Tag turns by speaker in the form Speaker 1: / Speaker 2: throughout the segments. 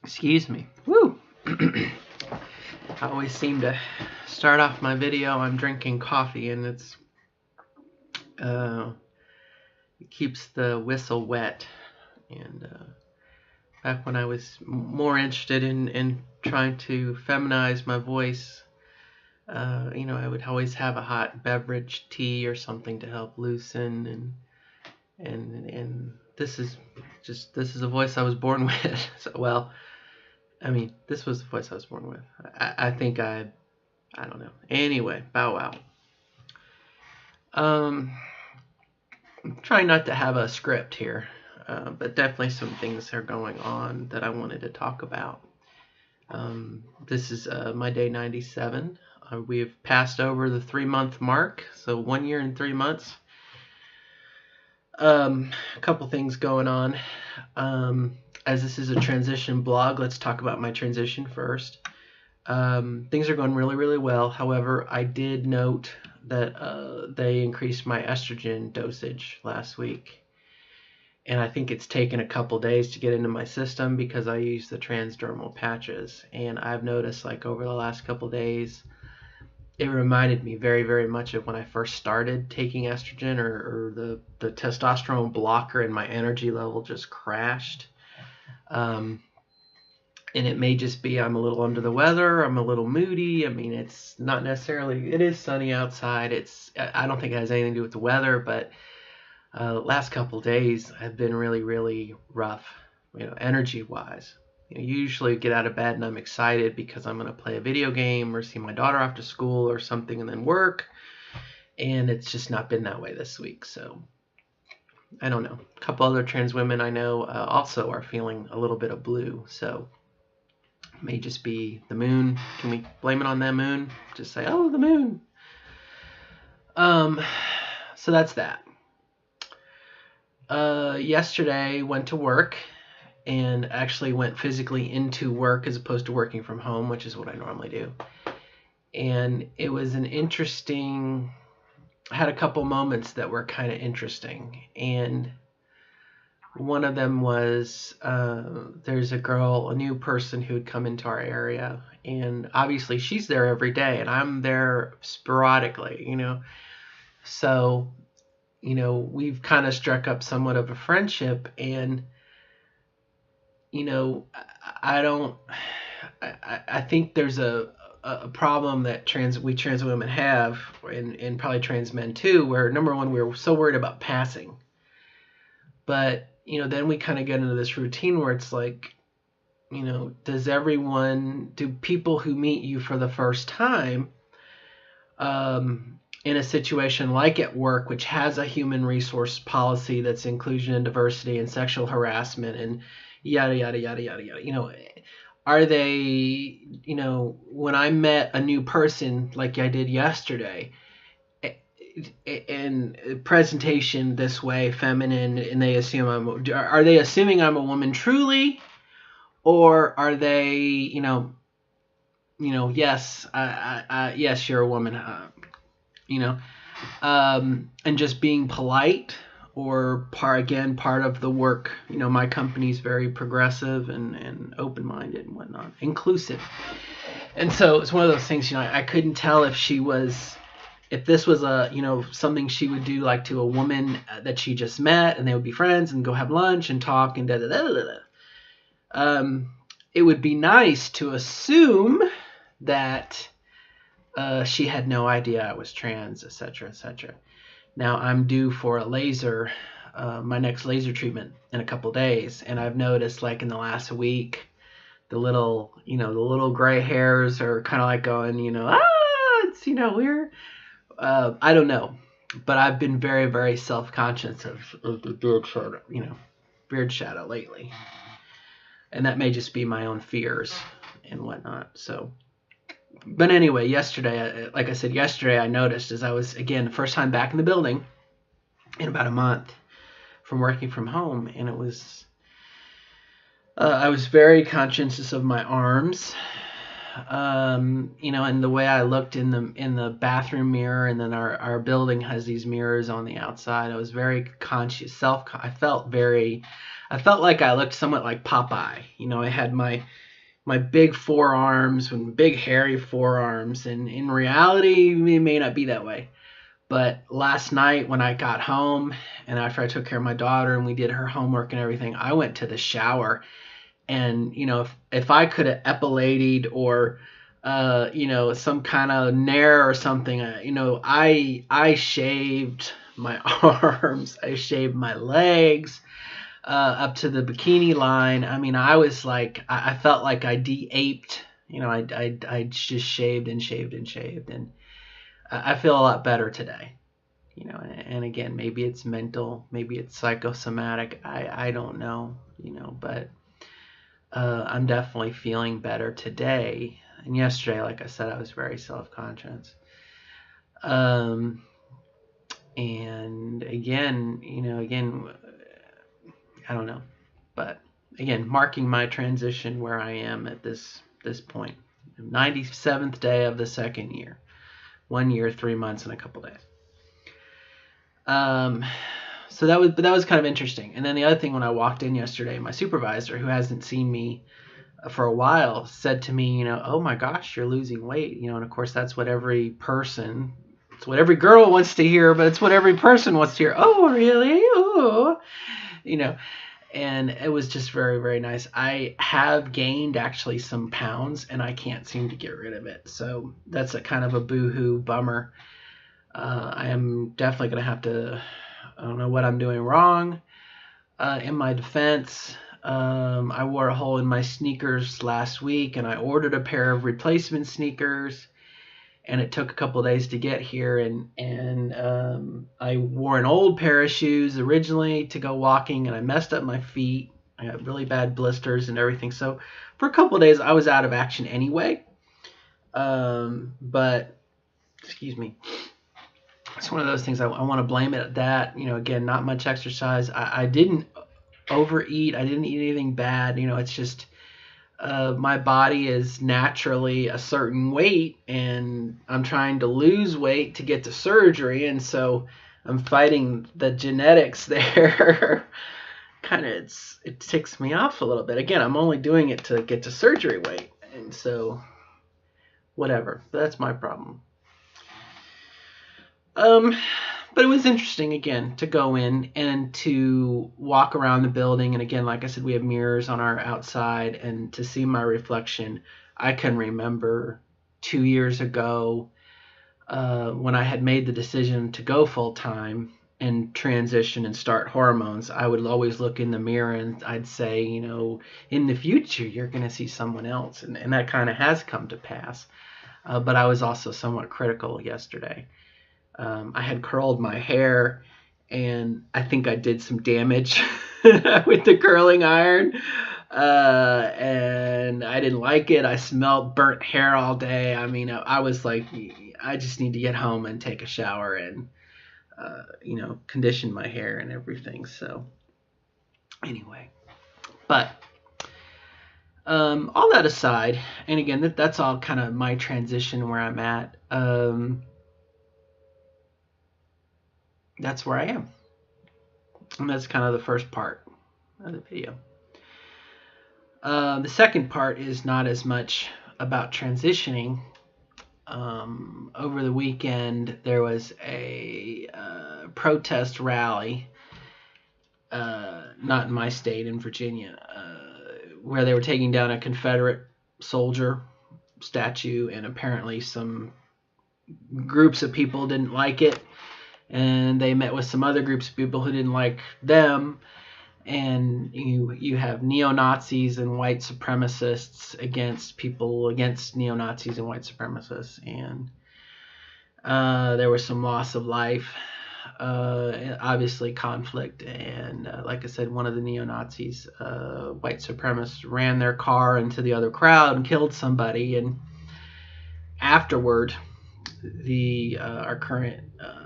Speaker 1: Excuse me. Woo! I always seem to start off my video. I'm drinking coffee, and it keeps the whistle wet. And back when I was more interested in trying to feminize my voice, I would always have a hot beverage, tea, or something to help loosen. And this is a voice I was born with. So, this was the voice I was born with. I think I don't know. Anyway, bow wow. I'm trying not to have a script here, but definitely some things are going on that I wanted to talk about. This is my day 97. We've passed over the 3-month mark, so 1 year and 3 months. A couple things going on. As this is a transition blog, let's talk about my transition first. Things are going really, really well. However, I did note that they increased my estrogen dosage last week. And I think it's taken a couple days to get into my system because I use the transdermal patches. And I've noticed, like, over the last couple days, it reminded me very, very much of when I first started taking estrogen, or the testosterone blocker, and my energy level just crashed. And it may just be I'm a little under the weather, I'm a little moody. I mean, it's not necessarily, it is sunny outside. I don't think it has anything to do with the weather, but last couple days have been really, really rough, energy-wise. Usually get out of bed and I'm excited because I'm going to play a video game or see my daughter after school or something and then work. And it's just not been that way this week. So I don't know. A couple other trans women I know also are feeling a little bit of blue. So it may just be the moon. Can we blame it on that moon? Just say, oh, the moon. So that's that. Yesterday went to work. And actually went physically into work as opposed to working from home, which is what I normally do. And it was I had a couple moments that were kind of interesting. And one of them was there's a new person who had come into our area. And obviously she's there every day, and I'm there sporadically, So, we've kind of struck up somewhat of a friendship, and I think there's a problem that trans women have, and probably trans men too, where number one, we're so worried about passing. But, then we kind of get into this routine where it's like, do people who meet you for the first time, in a situation like at work, which has a human resource policy that's inclusion and diversity and sexual harassment and yada, yada, yada, yada, yada. Are they, when I met a new person like I did yesterday, in presentation this way, feminine, and they assume are they assuming I'm a woman truly? Or are they, yes, yes, you're a woman, and just being polite, or part of the work. My company's very progressive and open-minded and whatnot, inclusive. And so it's one of those things, I couldn't tell if this was something she would do, like, to a woman that she just met, and they would be friends and go have lunch and talk and it would be nice to assume that she had no idea I was trans, etc., etc. Now I'm due for a laser, my next laser treatment in a couple days, and I've noticed, like, in the last week, the little gray hairs are kind of like going, it's weird. I don't know, but I've been very, very self-conscious of the beard shadow lately, and that may just be my own fears and whatnot. So. But anyway, yesterday, like I said, I noticed, as I was, again, the first time back in the building in about a month from working from home, and it was, I was very conscientious of my arms, and the way I looked in the bathroom mirror, and then our building has these mirrors on the outside. I was very conscious, I felt like I looked somewhat like Popeye. I had my big forearms and big hairy forearms, and in reality, it may not be that way. But last night when I got home and after I took care of my daughter and we did her homework and everything, I went to the shower, and if I could have epilated or some kind of nair or something, I shaved my arms, I shaved my legs up to the bikini line. I mean, I was like, I felt like I de-aped. I just shaved and shaved and shaved, and I feel a lot better today. And again, maybe it's mental, maybe it's psychosomatic. I don't know. But I'm definitely feeling better today. And yesterday, like I said, I was very self-conscious. And again, I don't know. But again, marking my transition where I am at this point. 97th day of the second year. 1 year, 3 months, and a couple days. So that was kind of interesting. And then the other thing, when I walked in yesterday, my supervisor, who hasn't seen me for a while, said to me, oh my gosh, you're losing weight. And of course that's what every person, it's what every girl wants to hear, but it's what every person wants to hear. Oh, really? Oh, and it was just very, very nice. I have gained actually some pounds, and I can't seem to get rid of it. So that's a kind of a boo-hoo bummer. I am definitely going to have to, I don't know what I'm doing wrong. In my defense, I wore a hole in my sneakers last week, and I ordered a pair of replacement sneakers, and it took a couple of days to get here. And I wore an old pair of shoes originally to go walking, and I messed up my feet. I got really bad blisters and everything. So for a couple of days, I was out of action anyway. But excuse me. It's one of those things I want to blame it at that. Again, not much exercise. I didn't overeat. I didn't eat anything bad. It's just my body is naturally a certain weight, and I'm trying to lose weight to get to surgery, and so I'm fighting the genetics there. Kind of, it ticks me off a little bit. Again, I'm only doing it to get to surgery weight, and so whatever. That's my problem. But it was interesting, again, to go in and to walk around the building. And again, like I said, we have mirrors on our outside, and to see my reflection. I can remember 2 years ago when I had made the decision to go full time and transition and start hormones. I would always look in the mirror and I'd say, in the future, you're going to see someone else. And that kind of has come to pass. But I was also somewhat critical yesterday. I had curled my hair, and I think I did some damage with the curling iron, and I didn't like it. I smelled burnt hair all day. I mean, I was like, I just need to get home and take a shower and, condition my hair and everything. So anyway, but all that aside, and again, that's all kind of my transition where I'm at. That's where I am. And that's kind of the first part of the video. The second part is not as much about transitioning. Over the weekend, there was a protest rally, not in my state, in Virginia, where they were taking down a Confederate soldier statue, and apparently some groups of people didn't like it. And they met with some other groups of people who didn't like them, and you have neo-Nazis and white supremacists against neo-Nazis and white supremacists, and there was some loss of life, obviously conflict, and like I said, one of the neo-Nazis, white supremacists, ran their car into the other crowd and killed somebody, and afterward, our current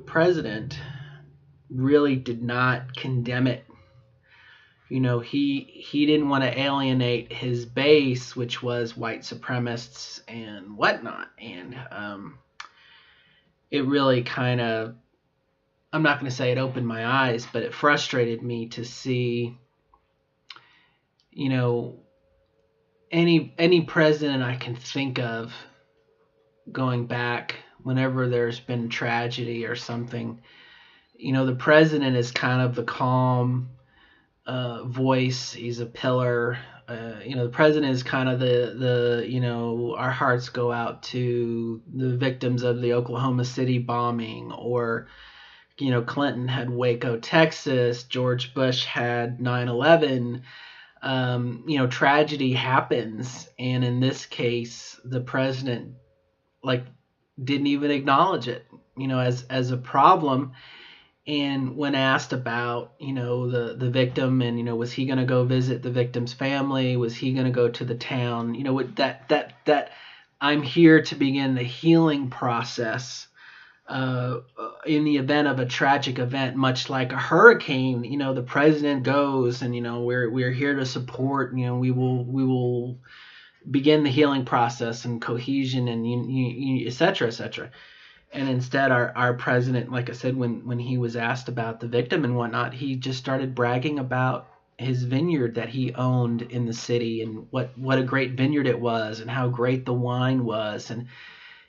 Speaker 1: president really did not condemn it. he didn't want to alienate his base, which was white supremacists and whatnot. And it really kind of, I'm not going to say it opened my eyes, but it frustrated me to see, any president I can think of going back whenever there's been tragedy or something. The president is kind of the calm voice. He's a pillar. The president is kind of the our hearts go out to the victims of the Oklahoma City bombing, or Clinton had Waco, Texas. George Bush had 9/11. Tragedy happens, and in this case, the president didn't even acknowledge it, as a problem. And when asked about, the victim, and was he going to go visit the victim's family, was he going to go to the town, that I'm here to begin the healing process in the event of a tragic event, much like a hurricane. The president goes, and we're here to support. We will begin the healing process and cohesion, and et cetera, et cetera. And instead, our president, like I said, when he was asked about the victim and whatnot, he just started bragging about his vineyard that he owned in the city, and what a great vineyard it was, and how great the wine was. And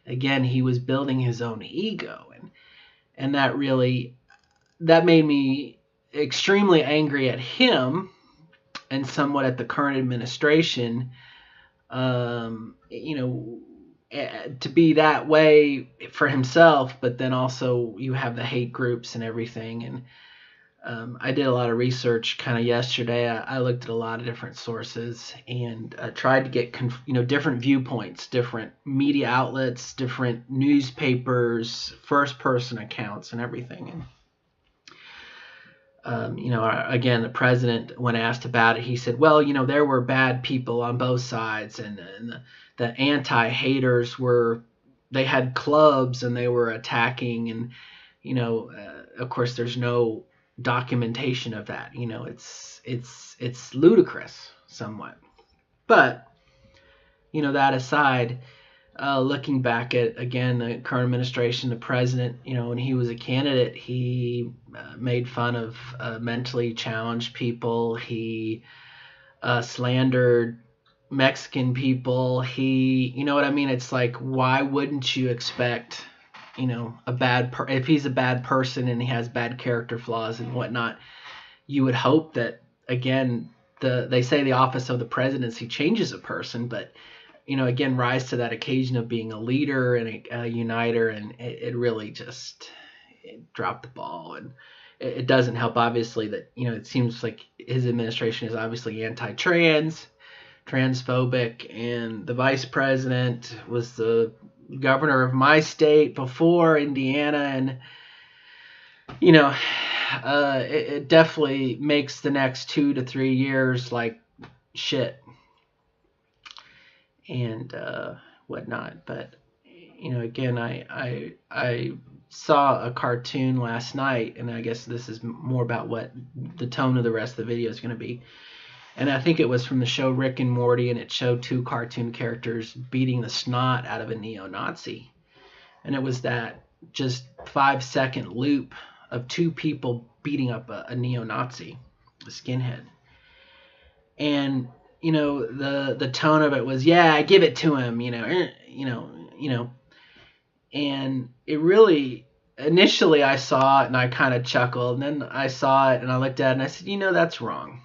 Speaker 1: again, he was building his own ego, and that made me extremely angry at him, and somewhat at the current administration. To be that way for himself, but then also you have the hate groups and everything. And I did a lot of research kind of yesterday. I looked at a lot of different sources and tried to get different viewpoints, different media outlets, different newspapers, first-person accounts, and everything. And again, the president, when asked about it, he said, well, there were bad people on both sides, and the anti-haters they had clubs and they were attacking, and of course there's no documentation of that. It's ludicrous somewhat. But that aside, looking back at, again, the current administration, the president, when he was a candidate, he made fun of mentally challenged people. He slandered Mexican people. You know what I mean? It's like, why wouldn't you expect, if he's a bad person and he has bad character flaws and whatnot, you would hope that, again, they say the office of the presidency changes a person, but again, rise to that occasion of being a leader and a uniter, and it really just dropped the ball. And it doesn't help, obviously, that it seems like his administration is obviously anti-trans, transphobic, and the vice president was the governor of my state before, Indiana, and it definitely makes the next 2 to 3 years like shit and whatnot. But again, I saw a cartoon last night, and I guess this is more about what the tone of the rest of the video is going to be. And I think it was from the show Rick and Morty, and it showed 2 cartoon characters beating the snot out of a neo-Nazi. And it was that just 5-second loop of 2 people beating up a neo-Nazi, a skinhead. And the tone of it was, yeah, give it to him, and it really, initially I saw it and I kind of chuckled, and then I saw it and I looked at it and I said, that's wrong.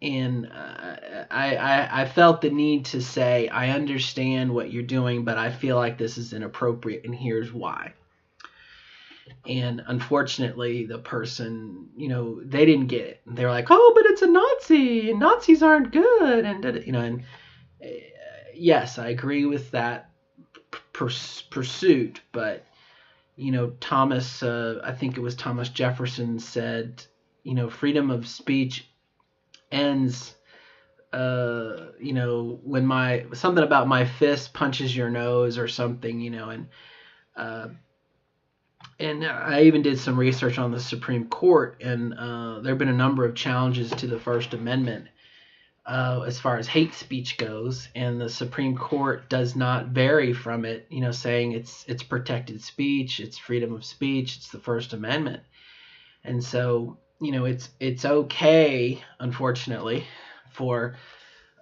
Speaker 1: And I felt the need to say, I understand what you're doing, but I feel like this is inappropriate, and here's why. And unfortunately, the person, they didn't get it. They were like, oh, but it's a Nazi, and Nazis aren't good. And, yes, I agree with that pursuit. But, Thomas, I think it was Thomas Jefferson said, freedom of speech ends, when something about my fist punches your nose or something, and And I even did some research on the Supreme Court, and there have been a number of challenges to the First Amendment as far as hate speech goes, and the Supreme Court does not vary from it, saying it's protected speech, it's freedom of speech, it's the First Amendment. And so, it's okay, unfortunately, for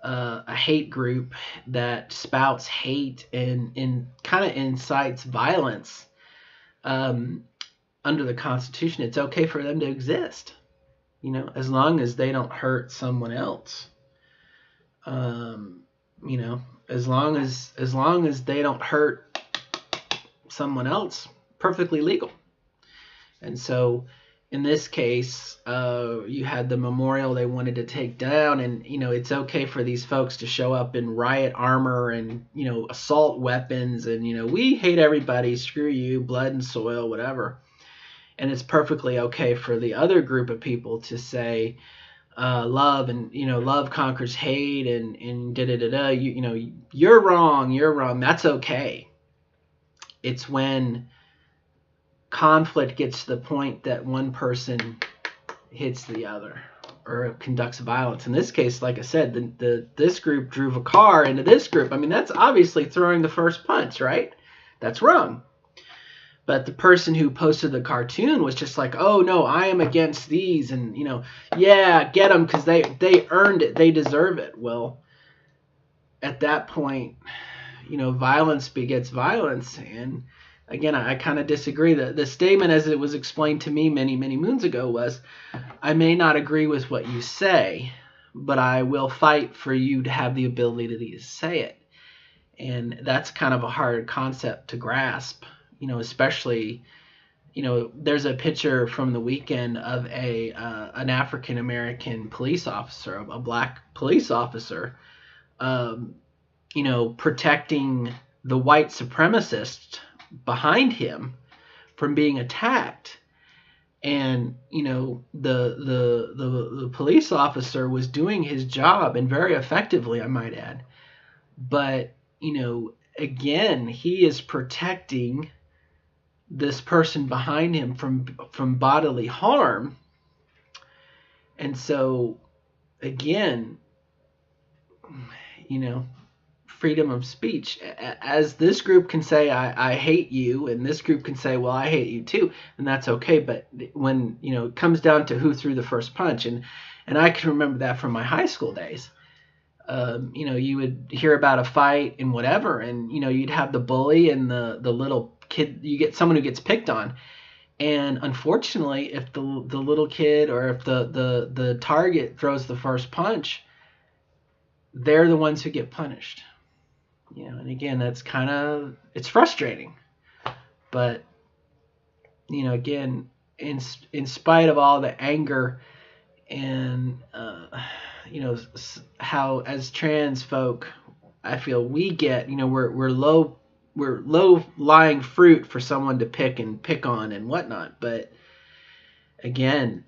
Speaker 1: a hate group that spouts hate and kind of incites violence under the Constitution. It's okay for them to exist, as long as they don't hurt someone else. As long as they don't hurt someone else, perfectly legal. And so in this case, you had the memorial they wanted to take down, and it's okay for these folks to show up in riot armor and assault weapons, and we hate everybody, screw you, blood and soil, whatever. And it's perfectly okay for the other group of people to say love, and love conquers hate, and da da da da. You're wrong. That's okay. It's when conflict gets to the point that one person hits the other or conducts violence. In this case, like I said, this group drove a car into this group. I mean, that's obviously throwing the first punch, right? That's wrong. But the person who posted the cartoon was just like, oh no, I am against these, and yeah, get them because they earned it, they deserve it. Well, at that point, violence begets violence. And again, I kind of disagree. The statement as it was explained to me many, many moons ago was, I may not agree with what you say, but I will fight for you to have the ability to say it. And that's kind of a hard concept to grasp, especially, there's a picture from the weekend of an African American police officer, a black police officer, protecting the white supremacist behind him from being attacked. And the police officer was doing his job, and very effectively, I might add. But again, he is protecting this person behind him from bodily harm. And so again, freedom of speech, as this group can say I hate you, and this group can say, well, I hate you too, and that's okay. But when it comes down to who threw the first punch, and I can remember that from my high school days. You would hear about a fight and whatever, and you'd have the bully and the little kid. You get someone who gets picked on, and unfortunately, if the little kid or if the target throws the first punch, they're the ones who get punished. And again, that's it's frustrating, but again, in spite of all the anger and how as trans folk, I feel we get, we're low lying fruit for someone to pick on and whatnot. But again,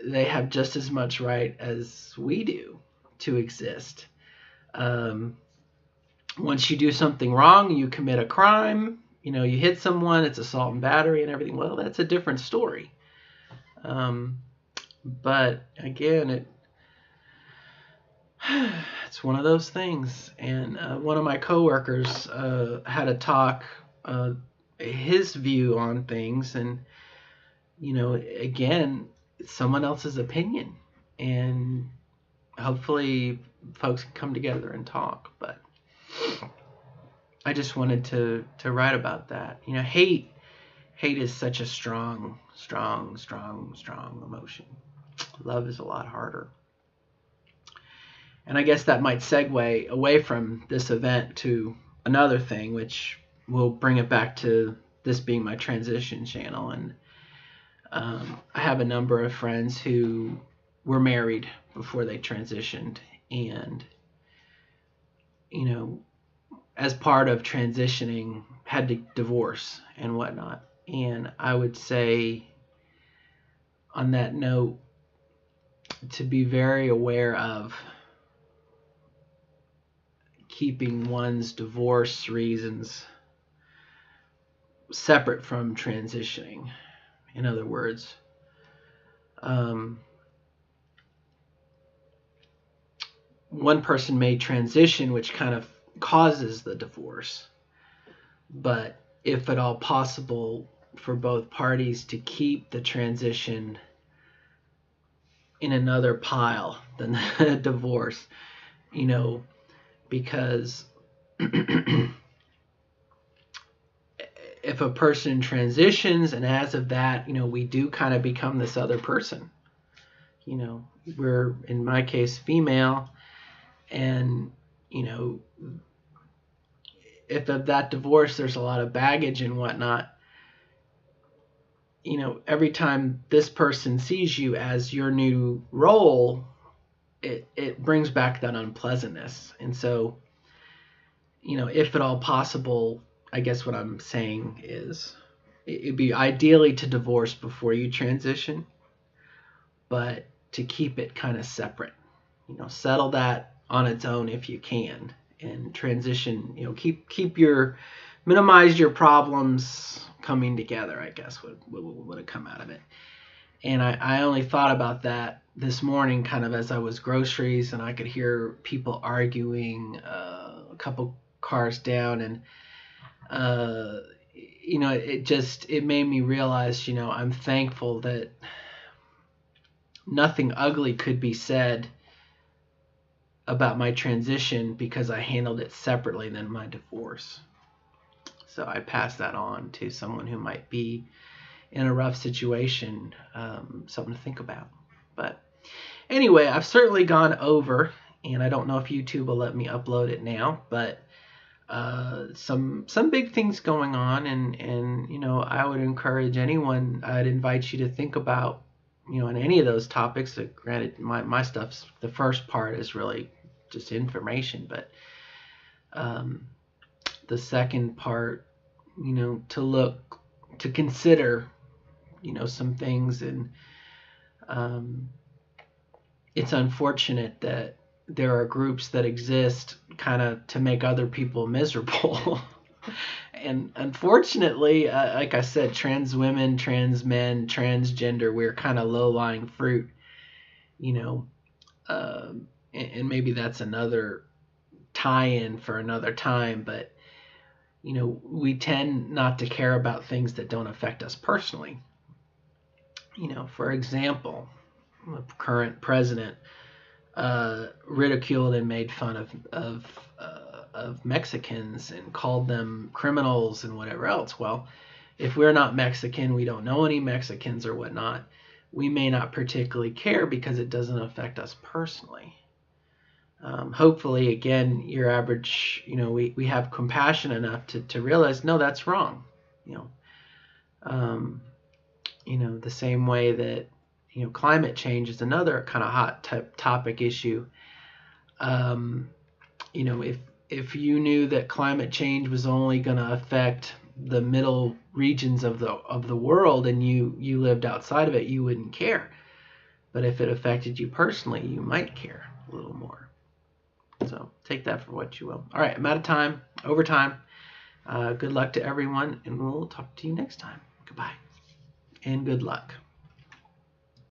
Speaker 1: they have just as much right as we do to exist. Once you do something wrong, you commit a crime, you hit someone, it's assault and battery and everything. Well, that's a different story. But again, it's one of those things. And one of my coworkers had a talk, his view on things, and again, it's someone else's opinion, and hopefully folks can come together and talk. But I just wanted to write about that. Hate is such a strong emotion. Love is a lot harder. And I guess that might segue away from this event to another thing, which will bring it back to this being my transition channel. And I have a number of friends who were married before they transitioned, and as part of transitioning, had to divorce and whatnot. And I would say, on that note, to be very aware of keeping one's divorce reasons separate from transitioning. In other words, one person may transition, which kind of causes the divorce. But if at all possible for both parties to keep the transition in another pile than the divorce, because if a person transitions and as of that, we do kind of become this other person. We're, in my case, female, and, if of that divorce there's a lot of baggage and whatnot, every time this person sees you as your new role, it brings back that unpleasantness. And so, if at all possible, I guess what I'm saying is it'd be ideally to divorce before you transition, but to keep it kind of separate. Settle that on its own if you can, and transition. Minimize your problems coming together, I guess would have come out of it. And I only thought about that this morning, kind of as I was groceries, and I could hear people arguing a couple cars down, and it made me realize, I'm thankful that nothing ugly could be said about my transition because I handled it separately than my divorce. So I pass that on to someone who might be in a rough situation, something to think about. But anyway, I've certainly gone over, and I don't know if YouTube will let me upload it now, but some big things going on, and I would encourage anyone, I'd invite you to think about, on any of those topics. Granted, my stuff's, the first part is really just information, but the second part, to consider, some things. And it's unfortunate that there are groups that exist kind of to make other people miserable. And unfortunately, like I said, trans women, trans men, transgender, we're kind of low-lying fruit, and maybe that's another tie-in for another time. But we tend not to care about things that don't affect us personally. For example, the current president ridiculed and made fun of Mexicans and called them criminals and whatever else. Well, if we're not Mexican, we don't know any Mexicans or whatnot, we may not particularly care because it doesn't affect us personally. Hopefully, again, your average, we have compassion enough to realize, no, that's wrong. The same way that, climate change is another kind of hot topic issue. If you knew that climate change was only going to affect the middle regions of the world, and you lived outside of it, you wouldn't care. But if it affected you personally, you might care a little more. So take that for what you will. All right, I'm out of time, overtime. Good luck to everyone, and we'll talk to you next time. Goodbye, and good luck.